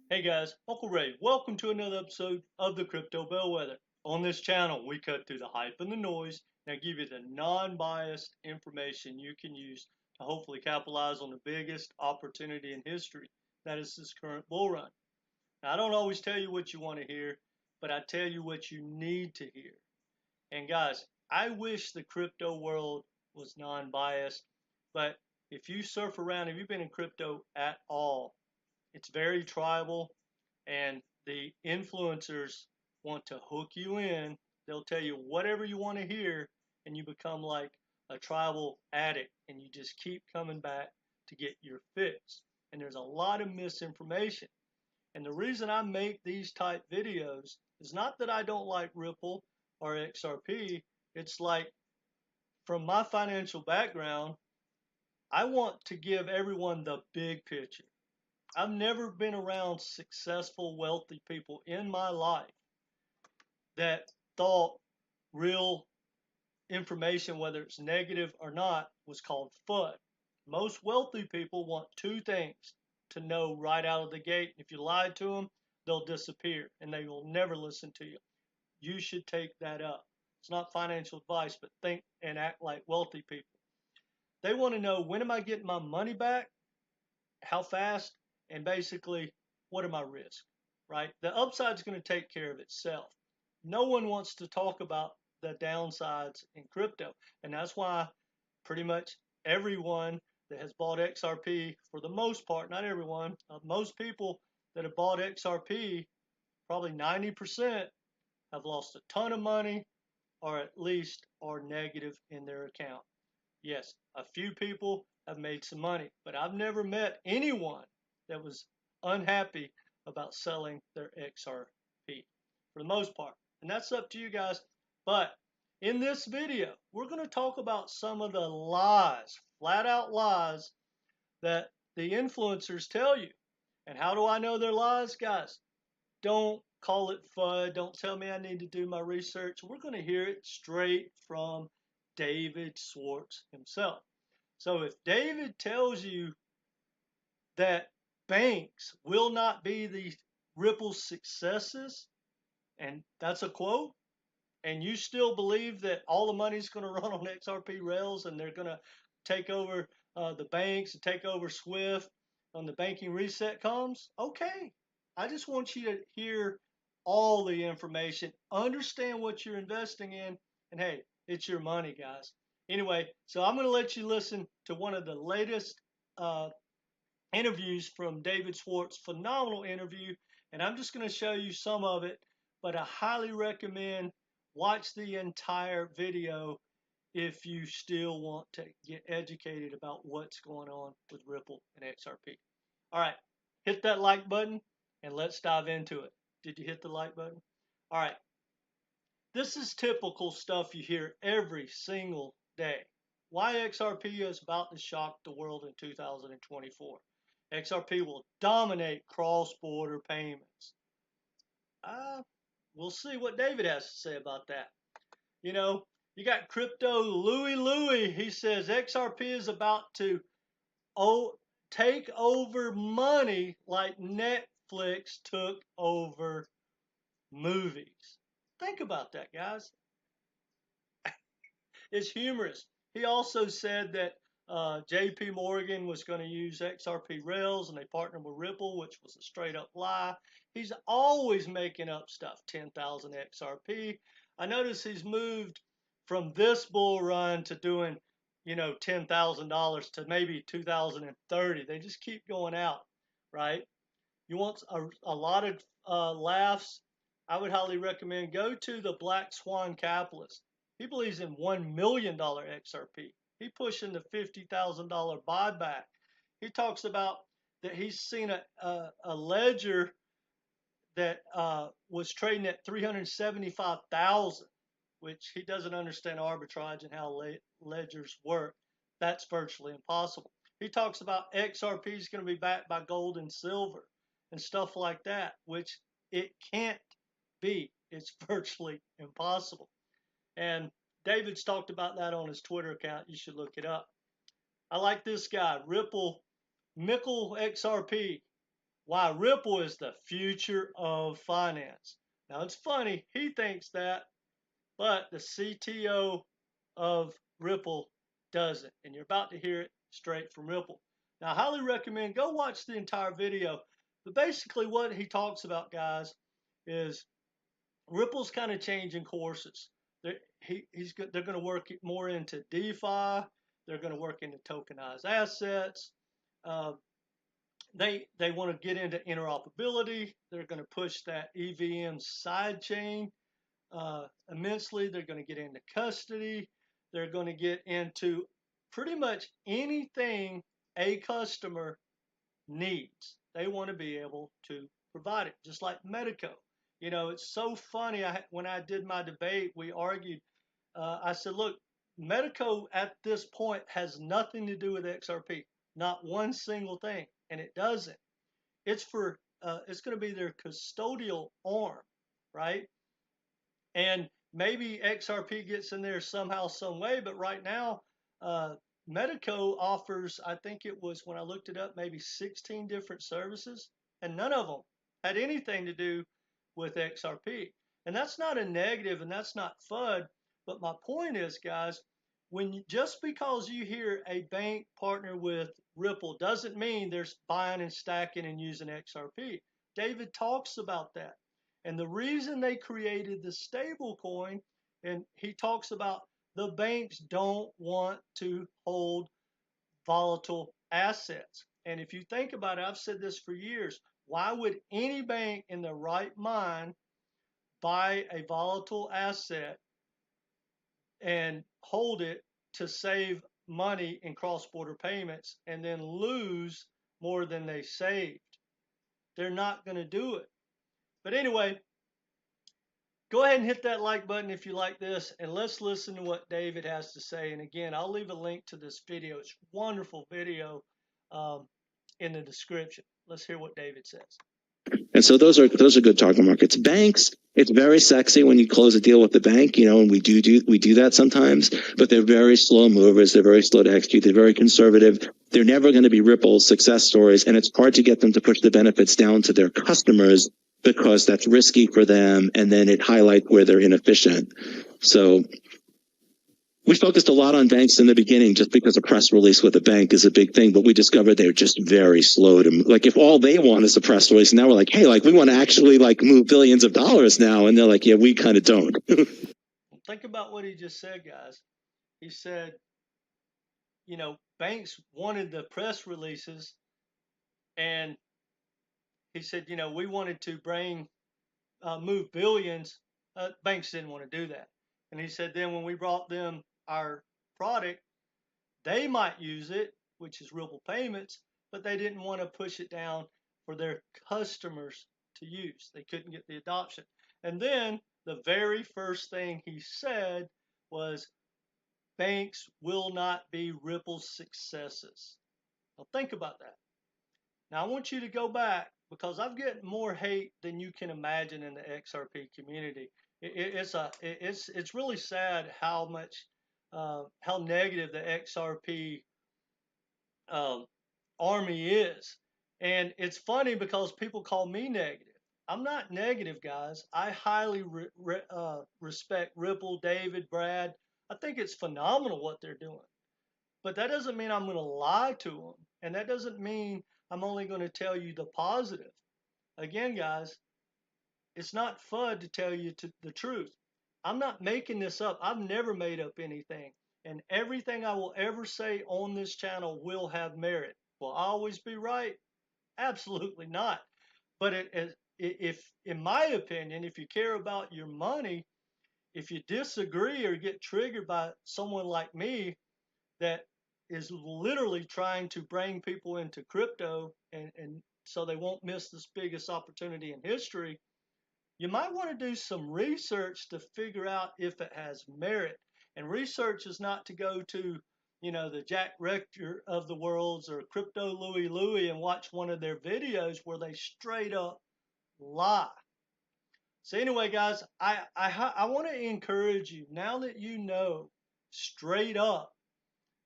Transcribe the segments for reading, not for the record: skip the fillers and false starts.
Hey guys, Uncle Ray. Welcome to another episode of the Crypto Bellwether. On this channel, we cut through the hype and the noise and give you the non-biased information you can use to hopefully capitalize on the biggest opportunity in history. That is this current bull run. Now, I don't always tell you what you want to hear, but I tell you what you need to hear. And guys, I wish the crypto world was non-biased, but if you surf around, if you've been in crypto at all, it's very tribal, and the influencers want to hook you in. They'll tell you whatever you want to hear, and you become like a tribal addict, and you just keep coming back to get your fix. And there's a lot of misinformation. And the reason I make these type videos is not that I don't like Ripple or XRP. It's like, from my financial background, I want to give everyone the big picture. I've never been around successful, wealthy people in my life that thought real information, whether it's negative or not, was called FUD. Most wealthy people want two things to know right out of the gate. If you lie to them, they'll disappear and they will never listen to you. You should take that up. It's not financial advice, but think and act like wealthy people. They want to know, when am I getting my money back? How fast? And basically, what are my risks, right? The upside is going to take care of itself. No one wants to talk about the downsides in crypto. And that's why pretty much everyone that has bought XRP, for the most part, not everyone, most people that have bought XRP, probably 90%, have lost a ton of money, or at least are negative in their account. Yes, a few people have made some money, but I've never met anyone that was unhappy about selling their XRP for the most part. And that's up to you guys. But in this video, we're going to talk about some of the lies, flat out lies, that the influencers tell you. And how do I know they're lies, guys? Don't call it FUD. Don't tell me I need to do my research. We're going to hear it straight from David Schwartz himself. So if David tells you that banks will not be the Ripple successes, and that's a quote, and you still believe that all the money is going to run on XRP rails and they're going to take over the banks and take over SWIFT when the banking reset comes, okay. I just want you to hear all the information, understand what you're investing in, and hey, it's your money, guys. Anyway, so I'm going to let you listen to one of the latest interviews from David Schwartz, phenomenal interview, and I'm just going to show you some of it, but I highly recommend watch the entire video if you still want to get educated about what's going on with Ripple and XRP. All right, hit that like button and let's dive into it. Did you hit the like button? All right, this is typical stuff you hear every single day. Why XRP is about to shock the world in 2024. XRP will dominate cross-border payments. We'll see what David has to say about that. You know, you got crypto Louie. He says XRP is about to take over money like Netflix took over movies. Think about that, guys. It's humorous. He also said that JP Morgan was going to use XRP rails and they partnered with Ripple, which was a straight up lie. He's always making up stuff. 10,000 XRP. I notice he's moved from this bull run to doing, $10,000 to maybe 2030. They just keep going out, right? You want a lot of laughs? I would highly recommend go to the Blackswan Capitalist. He believes in $1 million XRP. He pushing the $50,000 buyback. He talks about that he's seen a ledger that was trading at 375,000, which he doesn't understand arbitrage and how ledgers work. That's virtually impossible. He talks about XRP is going to be backed by gold and silver and stuff like that, which it can't be. It's virtually impossible. And David's talked about that on his Twitter account. You should look it up. I like this guy, RIPPLE XRP. why Ripple is the future of finance. Now it's funny, he thinks that, but the CTO of Ripple doesn't. And you're about to hear it straight from Ripple. Now I highly recommend go watch the entire video. But basically what he talks about, guys, is Ripple's kind of changing courses. They're going to work more into DeFi. They're going to work into tokenized assets. Uh, they want to get into interoperability. They're going to push that EVM sidechain immensely. They're going to get into custody. They're going to get into pretty much anything a customer needs. They want to be able to provide it, just like Medico. You know, it's so funny. When I did my debate, we argued. I said, look, Medico at this point has nothing to do with XRP, not one single thing, and it doesn't. It's for it's going to be their custodial arm, right? And maybe XRP gets in there somehow, some way, but right now, Medico offers, I think it was when I looked it up, maybe 16 different services, and none of them had anything to do with XRP. And that's not a negative, and that's not FUD. But my point is, guys, just because you hear a bank partner with Ripple doesn't mean they're buying and stacking and using XRP. David talks about that. And the reason they created the stable coin, and he talks about the banks don't want to hold volatile assets. And if you think about it, I've said this for years, why would any bank in their right mind buy a volatile asset and hold it to save money in cross-border payments and then lose more than they saved? They're not going to do it. But anyway, go ahead and hit that like button if you like this, and let's listen to what David has to say. And again, I'll leave a link to this video. It's a wonderful video in the description. Let's hear what David says. And so those are good target markets. Banks, it's very sexy when you close a deal with the bank, and we do that sometimes, but they're very slow movers. They're very slow to execute. They're very conservative. They're never going to be Ripple success stories, and it's hard to get them to push the benefits down to their customers because that's risky for them, and then it highlights where they're inefficient. So we focused a lot on banks in the beginning just because a press release with a bank is a big thing, but we discovered they're just very slow to move. Like if all they want is a press release, now we're like, hey, like we want to actually like move billions of dollars now. And they're like, yeah, we kind of don't. Think about what he just said, guys. He said, banks wanted the press releases, and he said, we wanted to move billions. Banks didn't want to do that. And he said, then when we brought them our product, they might use it, which is Ripple Payments, but they didn't want to push it down for their customers to use. They couldn't get the adoption. And then the very first thing he said was, banks will not be Ripple's successes. Now think about that. Now I want you to go back, because I've gotten more hate than you can imagine in the XRP community. It's really sad how negative the XRP Army is. And it's funny because people call me negative. I'm not negative, guys. I highly respect Ripple, David, Brad. I think it's phenomenal what they're doing. But that doesn't mean I'm going to lie to them. And that doesn't mean I'm only going to tell you the positive. Again, guys, it's not fun to tell you the truth. I'm not making this up. I've never made up anything. And everything I will ever say on this channel will have merit. Will I always be right? Absolutely not. But if, in my opinion, if you care about your money, if you disagree or get triggered by someone like me that is literally trying to bring people into crypto and so they won't miss this biggest opportunity in history, you might want to do some research to figure out if it has merit. And research is not to go to, the Jack Rector of the worlds or Crypto Louie and watch one of their videos where they straight up lie. So anyway, guys, I want to encourage you, now that you know straight up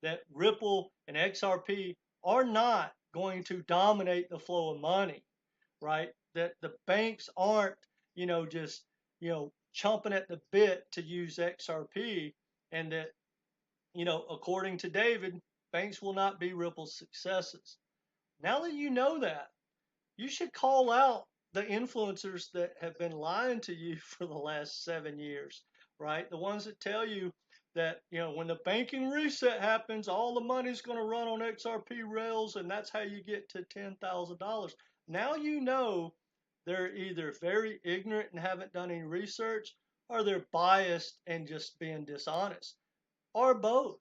that Ripple and XRP are not going to dominate the flow of money. right? That the banks aren't, just, chomping at the bit to use XRP, and that, according to David, banks will not be Ripple's successes. Now that you know that, you should call out the influencers that have been lying to you for the last 7 years, right? The ones that tell you that, when the banking reset happens, all the money's going to run on XRP rails, and that's how you get to $10,000. Now you know they're either very ignorant and haven't done any research, or they're biased and just being dishonest, or both.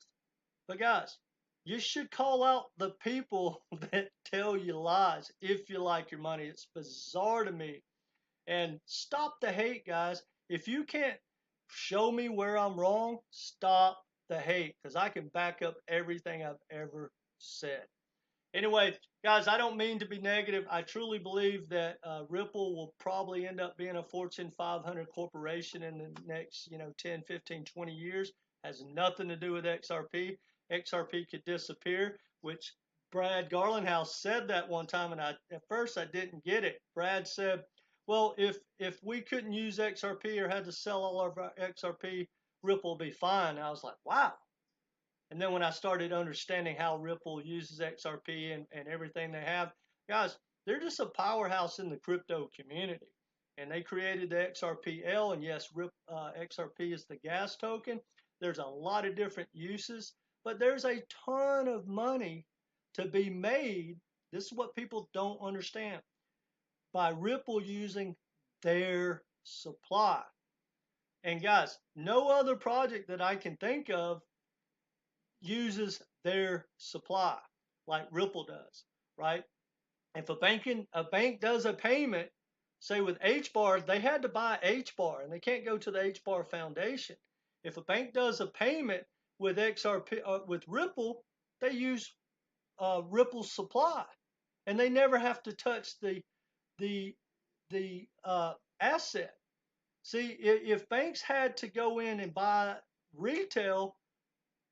But guys, you should call out the people that tell you lies if you like your money. It's bizarre to me. And stop the hate, guys. If you can't show me where I'm wrong, stop the hate, because I can back up everything I've ever said. Anyway, guys, I don't mean to be negative. I truly believe that Ripple will probably end up being a Fortune 500 corporation in the next, 10, 15, 20 years. Has nothing to do with XRP. XRP could disappear, which Brad Garlinghouse said that one time, and at first I didn't get it. Brad said, well, if we couldn't use XRP or had to sell all of our XRP, Ripple would be fine. And I was like, wow. And then when I started understanding how Ripple uses XRP and everything they have, guys, they're just a powerhouse in the crypto community. And they created the XRPL, and yes, XRP is the gas token. There's a lot of different uses, but there's a ton of money to be made. This is what people don't understand. By Ripple using their supply. And guys, no other project that I can think of uses their supply like Ripple does, right? If a bank does a payment, say with HBAR, they had to buy HBAR, and they can't go to the HBAR Foundation. If a bank does a payment with XRP with Ripple, they use Ripple's supply, and they never have to touch the asset. See, if banks had to go in and buy retail,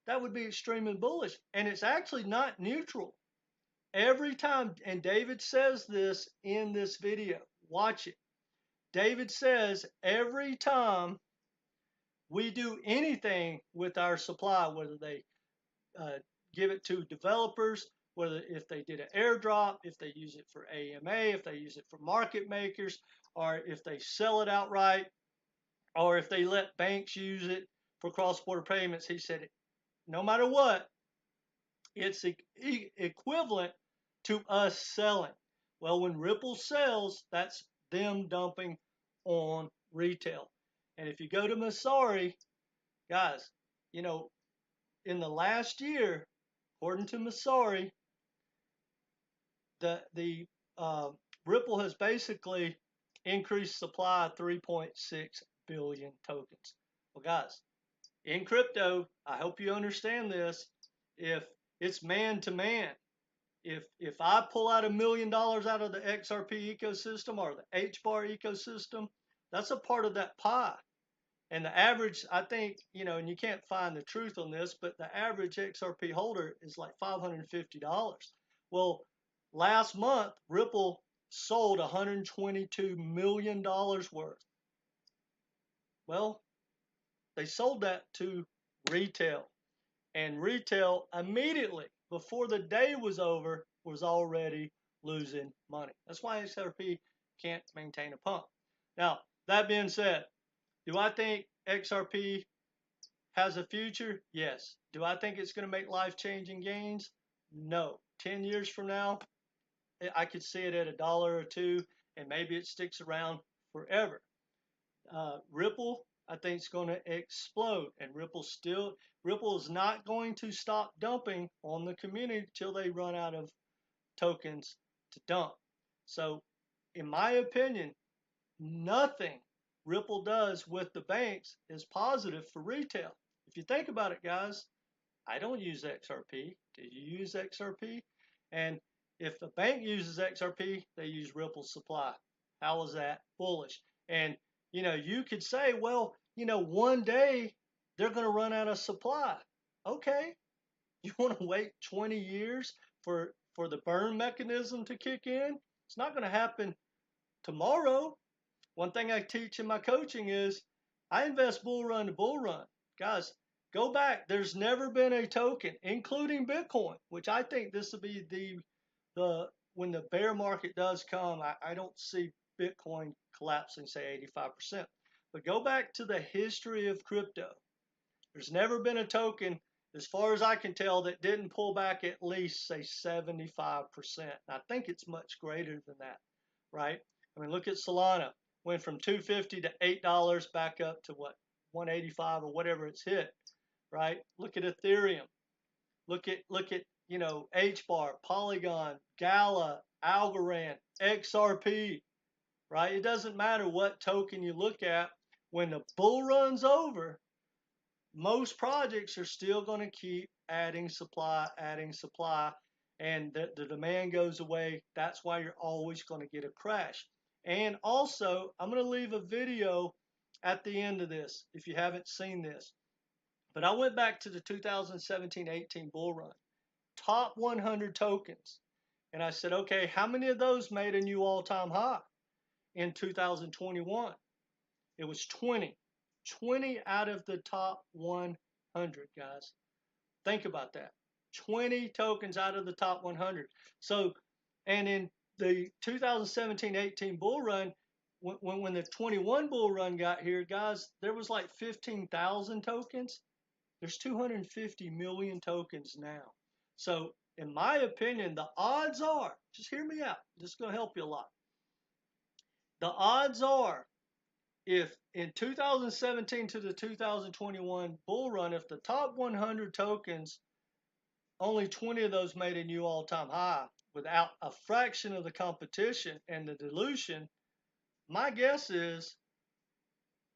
that would be extremely bullish. And it's actually not neutral. Every time, and David says this in this video, watch it. David says every time we do anything with our supply, whether they give it to developers, whether if they did an airdrop, if they use it for AMA, if they use it for market makers, or if they sell it outright, or if they let banks use it for cross-border payments, he said, no matter what, it's equivalent to us selling. Well, when Ripple sells, that's them dumping on retail. And if you go to Masari, guys, in the last year, according to Masari, the Ripple has basically increased supply 3.6 billion tokens. Well, guys, in crypto, I hope you understand this. If it's man to man, if I pull out $1 million out of the XRP ecosystem or the HBAR ecosystem, that's a part of that pie. And the average, I think, and you can't find the truth on this, but the average XRP holder is like $550. Well, last month, Ripple sold $122 million worth. Well, they sold that to retail. And retail immediately, before the day was over, was already losing money. That's why XRP can't maintain a pump. Now, that being said, do I think XRP has a future? Yes. Do I think it's going to make life-changing gains? No. 10 years from now, I could see it at $1 or $2, and maybe it sticks around forever. Ripple, I think, is going to explode, and Ripple is not going to stop dumping on the community until they run out of tokens to dump. So, in my opinion, nothing Ripple does with the banks is positive for retail. If you think about it, guys, I don't use XRP. Do you use XRP? And if the bank uses XRP, they use Ripple's supply. How is that bullish? And you could say, well, one day they're going to run out of supply. Okay. You want to wait 20 years for the burn mechanism to kick in? It's not going to happen tomorrow, one thing I teach in my coaching is I invest bull run to bull run. Guys, go back. There's never been a token, including Bitcoin, which I think this will be the when the bear market does come, I don't see Bitcoin collapsing, say 85%. But go back to the history of crypto. There's never been a token, as far as I can tell, that didn't pull back at least, say, 75%. I think it's much greater than that, right? I mean, look at Solana. Went from $2.50 to $8 back up to what, 185 or whatever it's hit, right? Look at Ethereum. Look at you know, HBAR, Polygon, Gala, Algorand, XRP, right? It doesn't matter what token you look at. When the bull run's over, most projects are still going to keep adding supply, and the demand goes away. That's why you're always going to get a crash. And also, I'm going to leave a video at the end of this if you haven't seen this. But I went back to the 2017-18 bull run, top 100 tokens, and I said, okay, how many of those made a new all-time high in 2021? It was 20. 20 out of the top 100, guys. Think about that. 20 tokens out of the top 100. So, and in the 2017-18 bull run, when the 21 bull run got here, guys, there was like 15,000 tokens. There's 250 million tokens now. So, in my opinion, the odds are, just hear me out, this is going to help you a lot. The odds are, if in 2017 to the 2021 bull run, if the top 100 tokens, only 20 of those made a new all-time high without a fraction of the competition and the dilution, my guess is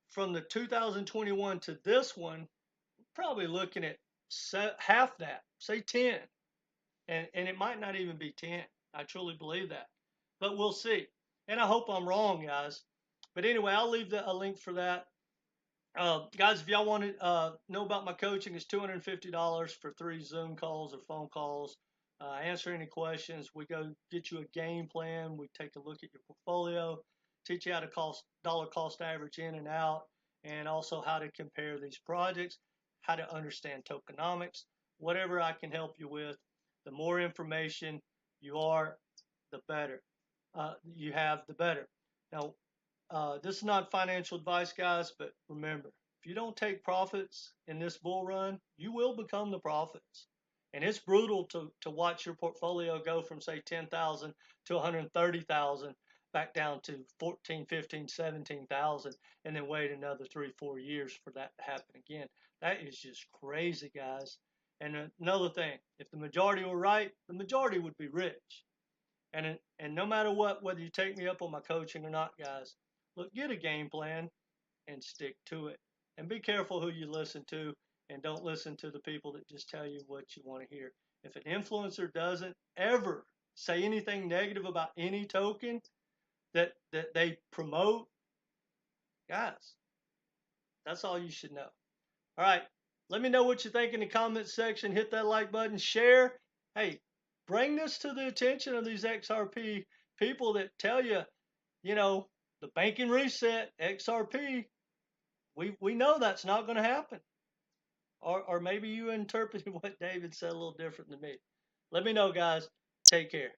from the 2021 to this one, probably looking at half that, say 10. And it might not even be 10. I truly believe that. But we'll see. And I hope I'm wrong, guys. But anyway, I'll leave a link for that. Guys, if y'all want to know about my coaching, it's $250 for 3 Zoom calls or phone calls. Answer any questions. We go get you a game plan. We take a look at your portfolio, teach you how to dollar cost average in and out, and also how to compare these projects, how to understand tokenomics, whatever I can help you with. The more information you are, the better. You have, the better. Now, this is not financial advice, guys, but remember, if you don't take profits in this bull run, you will become the profits. And it's brutal to watch your portfolio go from, say, 10,000 to 130,000 back down to 14, 15, 17,000, and then wait another 3-4 years for that to happen again. That is just crazy, guys. And another thing, if the majority were right, the majority would be rich. And no matter what, whether you take me up on my coaching or not, guys, look, get a game plan and stick to it. And be careful who you listen to, and don't listen to the people that just tell you what you want to hear. If an influencer doesn't ever say anything negative about any token that they promote, guys, that's all you should know. All right, let me know what you think in the comments section. Hit that like button, share. Hey, bring this to the attention of these XRP people that tell you, you know, the banking reset, XRP, we know that's not going to happen. Or maybe you interpreted what David said a little different than me. Let me know, guys. Take care.